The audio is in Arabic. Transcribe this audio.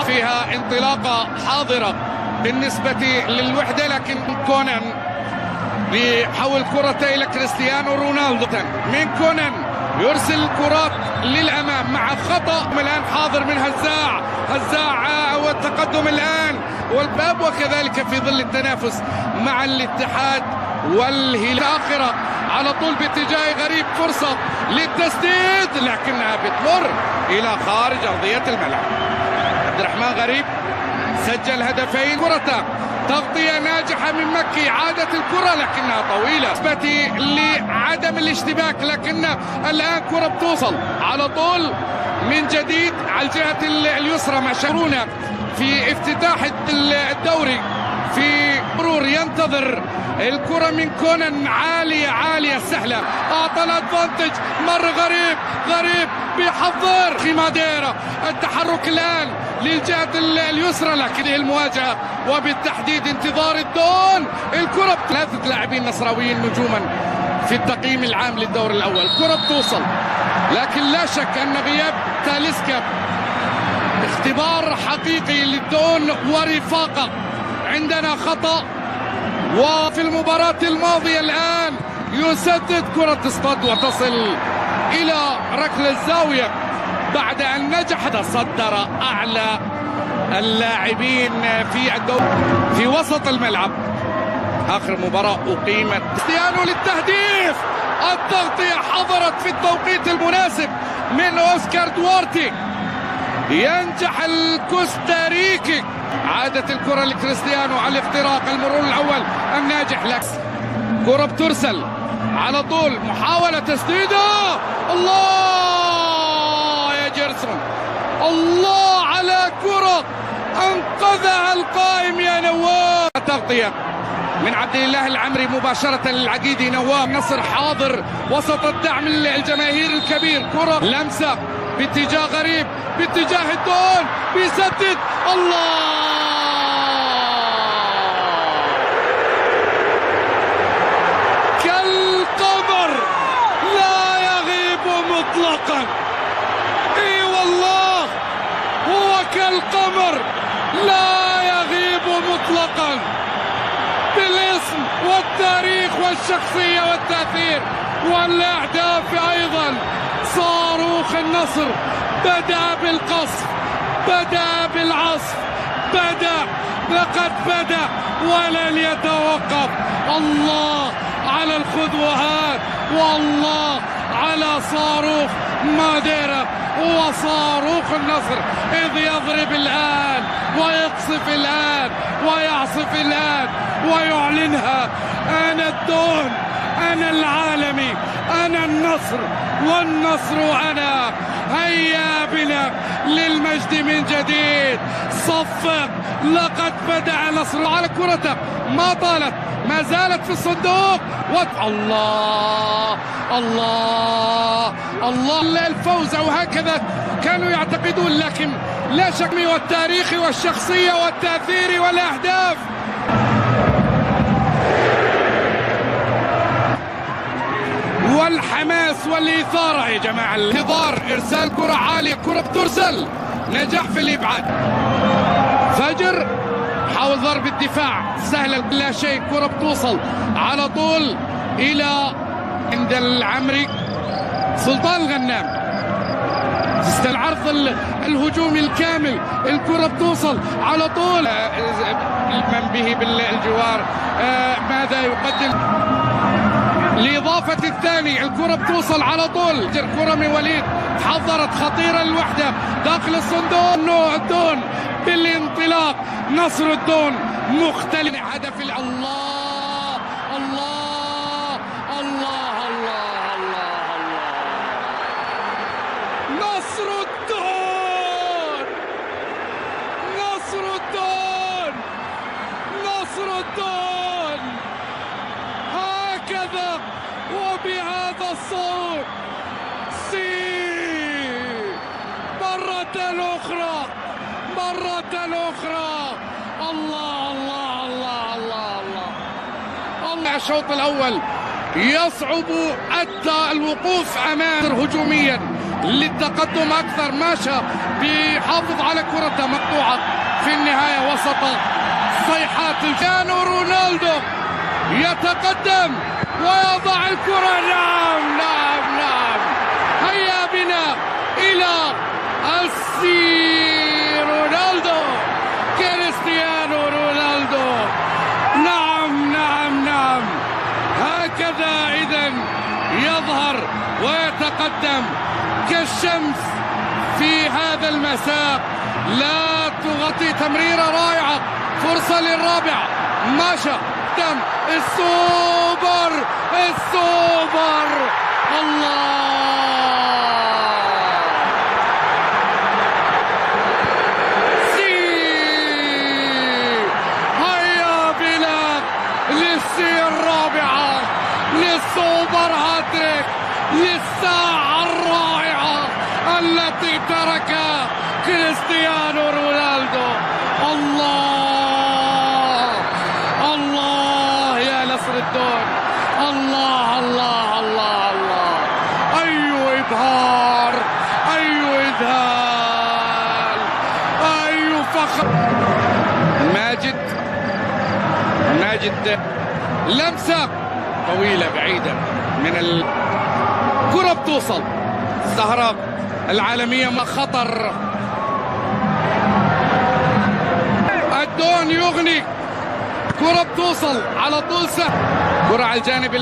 فيها انطلاقة حاضرة بالنسبة للوحدة، لكن كونان بيحول كرة إلى كريستيانو رونالدو. من كونان يرسل الكرات للأمام مع خطأ الآن حاضر من هزاع والتقدم الآن والباب، وكذلك في ظل التنافس مع الاتحاد والهلال. آخرة على طول باتجاه غريب، فرصة للتسديد لكنها بتمر إلى خارج أرضية الملعب. عبد الرحمن غريب سجل هدفين، كرة تغطية ناجحة من مكي، عادت الكرة لكنها طويلة نسبة لعدم الاشتباك، لكن الآن كرة بتوصل على طول من جديد على الجهة اليسرى مع شرونا في افتتاح الدوري. في مرور ينتظر الكرة من كونان عالية سهلة، أعطى الادفانتج، مر غريب بيحضر في ماديرا، التحرك الآن للجهة اليسرى لكن المواجهة وبالتحديد انتظار الدون. الكرة ثلاثة لاعبين نصراويين نجوما في التقييم العام للدور الأول. الكرة بتوصل لكن لا شك أن غياب تاليسكا اختبار حقيقي للدون ورفاقه. عندنا خطأ وفي المباراة الماضية الآن يسدد كرة تصطد وتصل إلى ركل الزاوية بعد أن نجح تصدر أعلى اللاعبين في الدوري في وسط الملعب. آخر مباراة أقيمت كريستيانو للتهديف، التغطية حضرت في التوقيت المناسب من أوسكار دوارتي، ينجح الكوستاريكي. عادت الكرة لكريستيانو على الاختراق، المرور الأول الناجح لك، كرة بترسل على طول، محاولة تسديدة، الله يا جيرسون، الله على كرة أنقذها القائم يا نواف. تغطية من عبد الله العمري مباشرة للعقيدي، نواف نصر حاضر وسط الدعم الجماهيري الكبير، كرة لمسة باتجاه غريب باتجاه الدون، بيسدد، الله كالقمر لا يغيب مطلقا. اي والله هو كالقمر لا يغيب مطلقا، بالاسم والتاريخ والشخصية والتأثير والأهداف أيضا. صاروخ النصر بدأ بالقصف، بدأ بالعصف، لقد بدأ ولن يتوقف. الله على الخطوات والله على صاروخ ماديرا وصاروخ النصر، إذ يضرب الآن ويقصف الآن ويعصف الآن ويعلنها: أنا الدون، أنا العالمي، أنا النصر والنصر أنا. هيا بنا للمجد من جديد، صفق، لقد بدأ نصر. على كرته ما طالت، ما زالت في الصندوق الله الله الله الفوز، أو هكذا كانوا يعتقدون، لكن لا شك والتاريخ والشخصية والتأثير والأهداف. والحماس والإثارة يا جماعة، الانتظار، إرسال كرة عالية، كرة بترسل، نجاح في الإبعاد، فجر حاول ضرب الدفاع، سهلة لا شيء، كرة بتوصل على طول إلى عند العمري، سلطان الغنام العرض الهجومي الكامل، الكرة بتوصل على طول من به بالجوار، ماذا يقدم لإضافة الثاني، الكرة بتوصل على طول، كرة من وليد حضرت خطيرة الوحدة داخل الصندوق، الدون بالانطلاق، نصر الدون مختلف هدف. الله الله الله الله الله الله، نصر الدون، نصر الدون، نصر الدون، هكذا وبهذا الصوت، مرة أخرى، مرة أخرى، الله الله الله الله الله. الشوط الأول يصعب الوقوف أمام هجوميا للتقدم أكثر. ماشا بيحافظ على كرته مقطوعة في النهاية وسط صيحات. كريستيانو رونالدو يتقدم ويضع الكرة. نعم نعم نعم، هيا بنا إلى السي رونالدو، كريستيانو رونالدو. نعم نعم نعم، هكذا إذن يظهر ويتقدم كالشمس في هذا المساء. لا تغطي، تمريرة رائعة، فرصة للرابع. ماشا دم السوبر، السوبر، الله. هيا بنا للسي الرابعة، للسوبر هاتريك، للساعة الرائعة التي تركها كريستيانو رونالدو. الله الله يا نصر الدون، الله الله الله الله، أي إبهار، أي إذهال، أي فخر. ماجد لمسة طويلة بعيدة من الكرة، بتوصل السهرة العالمية ما خطر. الدون يغني، كرة بتوصل على طول سهل، كرة على الجانب